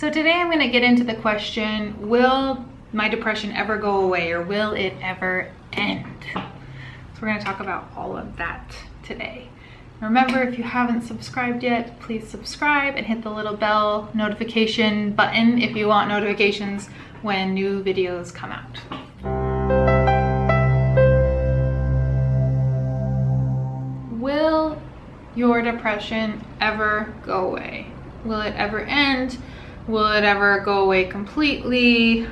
So today I'm going to get into the question, will my depression ever go away, or will it ever end? So we're going to talk about all of that today. Remember, if you haven't subscribed yet, please subscribe and hit the little bell notification button if you want notifications when new videos come out. Will your depression ever go away? Will it ever end? Will it ever go away completely?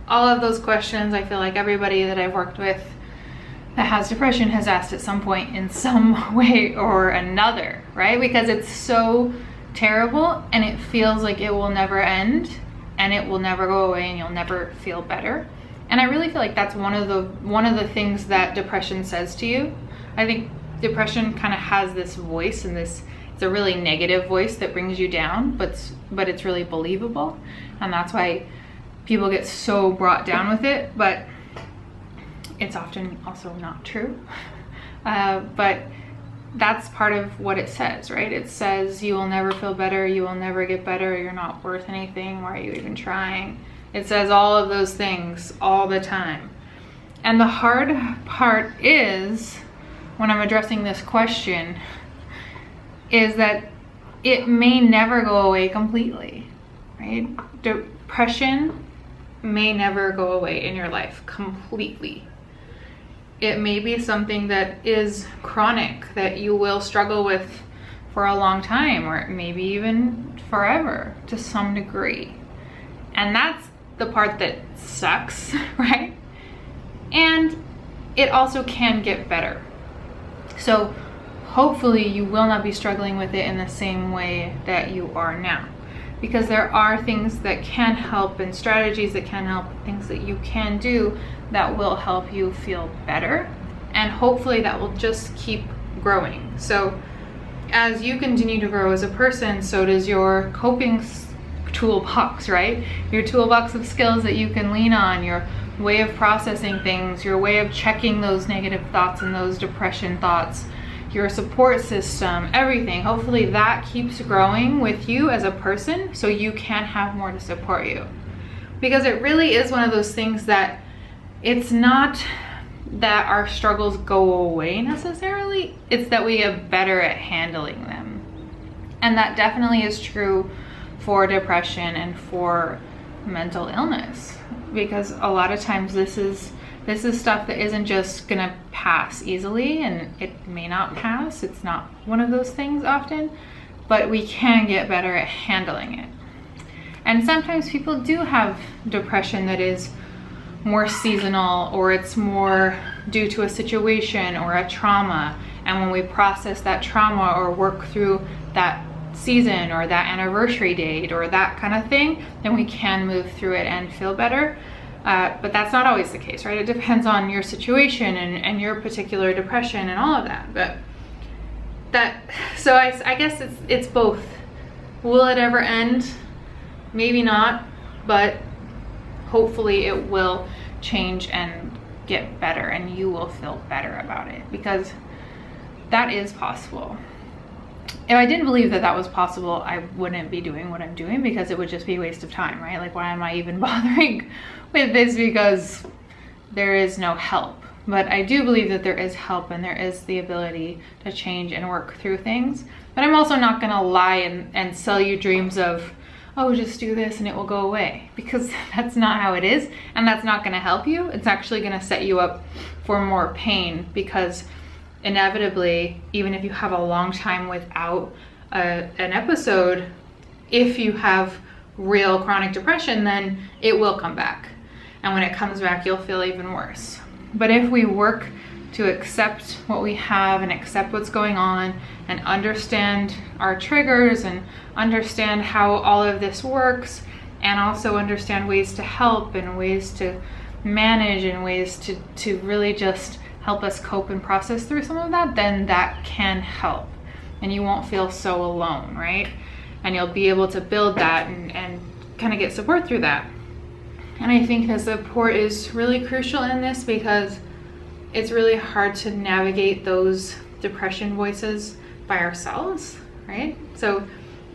All of those questions, I feel like everybody that I've worked with that has depression has asked at some point in some way or another, right? Because it's so terrible and it feels like it will never end and it will never go away and you'll never feel better. And I really feel like that's one of the things that depression says to you. I think depression kind of has this voice, and it's a really negative voice that brings you down, but it's really believable. And that's why people get so brought down with it, but it's often also not true. But that's part of what it says, right? It says you will never feel better, you will never get better, you're not worth anything, why are you even trying? It says all of those things all the time. And the hard part is, when I'm addressing this question, is that it may never go away completely, right? Depression may never go away in your life completely. It may be something that is chronic, that you will struggle with for a long time, or maybe even forever to some degree. And that's the part that sucks, right? And it also can get better. So hopefully you will not be struggling with it in the same way that you are now, because there are things that can help and strategies that can help, things that you can do that will help you feel better, and hopefully that will just keep growing. So as you continue to grow as a person, so does your coping toolbox, right? Your toolbox of skills that you can lean on, your way of processing things, your way of checking those negative thoughts and those depression thoughts, your support system, everything. Hopefully that keeps growing with you as a person so you can have more to support you. Because it really is one of those things that it's not that our struggles go away necessarily, it's that we get better at handling them. And that definitely is true for depression and for mental illness, because a lot of times this is stuff that isn't just gonna pass easily, and it may not pass. It's not one of those things often, but we can get better at handling it. And sometimes people do have depression that is more seasonal, or it's more due to a situation or a trauma. And when we process that trauma or work through that season or that anniversary date or that kind of thing, then we can move through it and feel better. But that's not always the case, right? It depends on your situation and your particular depression and all of that. So I guess it's both. Will it ever end? Maybe not, but hopefully it will change and get better, and you will feel better about it, because that is possible. If I didn't believe that was possible, I wouldn't be doing what I'm doing, because it would just be a waste of time, right? Like, why am I even bothering with this? Because there is no help. But I do believe that there is help, and there is the ability to change and work through things. But I'm also not gonna lie and sell you dreams of, oh, just do this and it will go away, because that's not how it is, and that's not gonna help you. It's actually gonna set you up for more pain, because inevitably, even if you have a long time without an episode, if you have real chronic depression, then it will come back. And when it comes back, you'll feel even worse. But if we work to accept what we have and accept what's going on and understand our triggers and understand how all of this works, and also understand ways to help and ways to manage and ways to really just help us cope and process through some of that, then that can help. And you won't feel so alone, right? And you'll be able to build that and kind of get support through that. And I think the support is really crucial in this, because it's really hard to navigate those depression voices by ourselves, right? So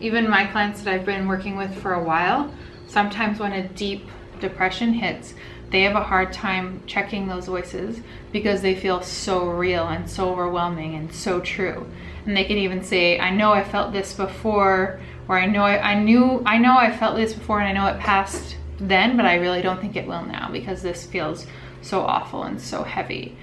even my clients that I've been working with for a while, sometimes when a deep depression hits, they have a hard time checking those voices because they feel so real and so overwhelming and so true. And they can even say, I know I felt this before, or I know I felt this before and I know it passed then, but I really don't think it will now because this feels so awful and so heavy.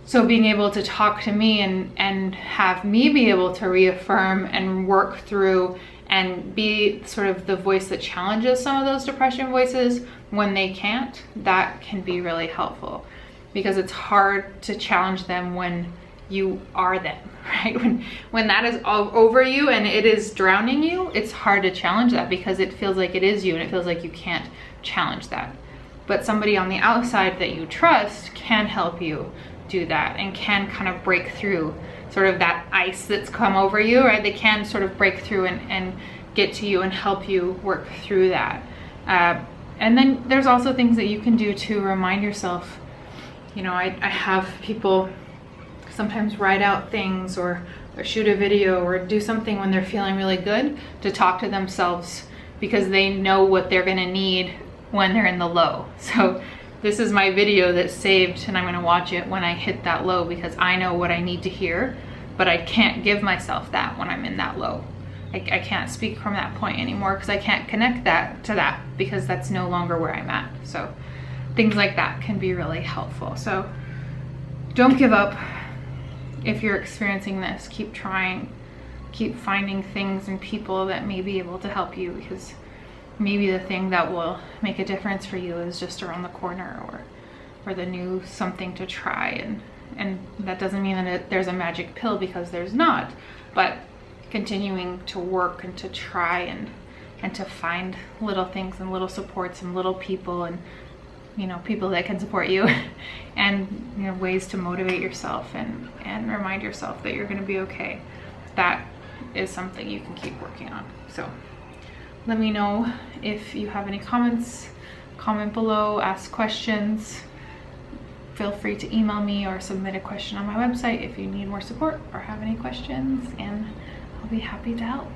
So being able to talk to me and have me be able to reaffirm and work through and be sort of the voice that challenges some of those depression voices when they can't, that can be really helpful, because it's hard to challenge them when you are them, right? When that is all over you and it is drowning you, it's hard to challenge that because it feels like it is you and it feels like you can't challenge that. But somebody on the outside that you trust can help you do that and can kind of break through sort of that ice that's come over you, right? They can sort of break through and get to you and help you work through that. And then there's also things that you can do to remind yourself. You know, I have people sometimes write out things or shoot a video or do something when they're feeling really good to talk to themselves, because they know what they're gonna need when they're in the low. So this is my video that's saved and I'm gonna watch it when I hit that low because I know what I need to hear, but I can't give myself that when I'm in that low. I can't speak from that point anymore because I can't connect that to that because that's no longer where I'm at. So things like that can be really helpful. So don't give up if you're experiencing this. Keep trying, keep finding things and people that may be able to help you, because maybe the thing that will make a difference for you is just around the corner, or the new something to try. And that doesn't mean that there's a magic pill, because there's not, but continuing to work and to try and to find little things and little supports and little people and, you know, people that can support you and, you know, ways to motivate yourself and remind yourself that you're going to be okay. That is something you can keep working on. So let me know if you have any comments. Comment below, ask questions. Feel free to email me or submit a question on my website if you need more support or have any questions, and I'll be happy to help.